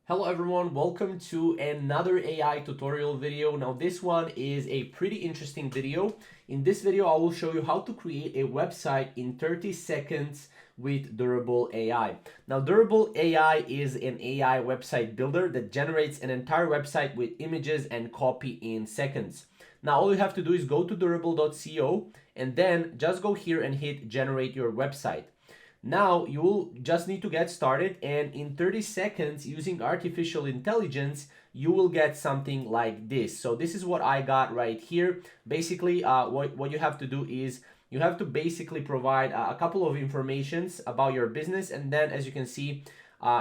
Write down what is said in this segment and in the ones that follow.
Hello everyone, welcome to another AI tutorial video. Now this one is a pretty interesting video. In this video, I will show you how to create a website in 30 seconds with Durable AI. Now Durable AI is an AI website builder that generates an entire website with images and copy in seconds. Now all you have to do is go to durable.co and then just go here and hit generate your website. Now you will just need to get started, and in 30 seconds using artificial intelligence you will get something like this. So this is what I got right here. Basically what you have to do is you have to basically provide a couple of informations about your business, and then as you can see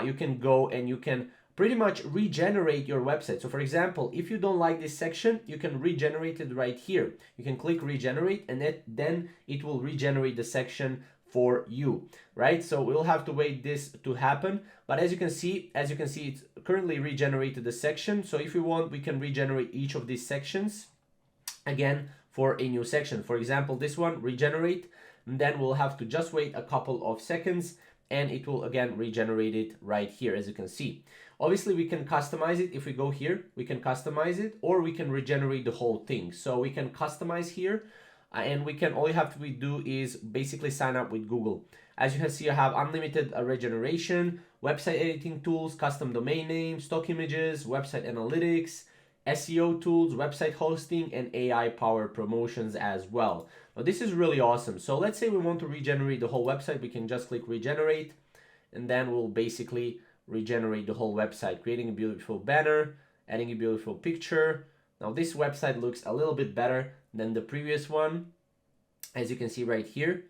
you can go and you can pretty much regenerate your website. So for example, if you don't like this section, you can regenerate it right here. You can click regenerate and then it will regenerate the section for you, right? So we'll have to wait this to happen, but as you can see it's currently regenerated the section. So if we want, we can regenerate each of these sections again for a new section. For example, this one, regenerate, and then we'll have to just wait a couple of seconds and it will again regenerate it right here. As you can see, obviously we can customize it. If we go here, we can customize it, or we can regenerate the whole thing. So we can customize here, and we can, all you have to do is basically sign up with Google. As you can see, I have unlimited regeneration, website editing tools, custom domain names, stock images, website analytics, SEO tools, website hosting, and AI powered promotions as well. Now this is really awesome. So let's say we want to regenerate the whole website. We can just click regenerate, and then we'll basically regenerate the whole website, creating a beautiful banner, adding a beautiful picture. Now this website looks a little bit better than the previous one, as you can see right here,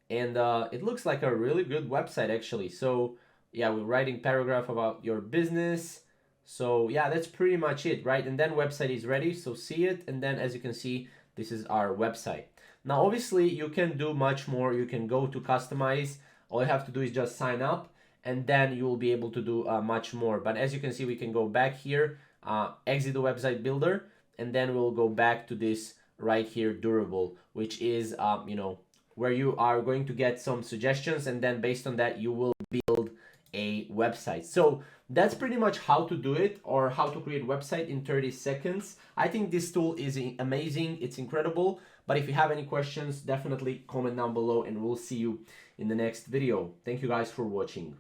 and it looks like a really good website actually. So yeah, we're writing paragraph about your business. So yeah, that's pretty much it, right? And then website is ready, so see it, and then as you can see, this is our website. Now obviously you can do much more. You can go to customize. All you have to do is just sign up, and then you will be able to do much more. But as you can see, we can go back here, exit the website builder, and then we'll go back to this right here, Durable, which is where you are going to get some suggestions, and then based on that you will build a website. So that's pretty much how to do it, or how to create a website in 30 seconds. I think this tool is amazing, it's incredible. But if you have any questions, definitely comment down below, and we'll see you in the next video. Thank you guys for watching.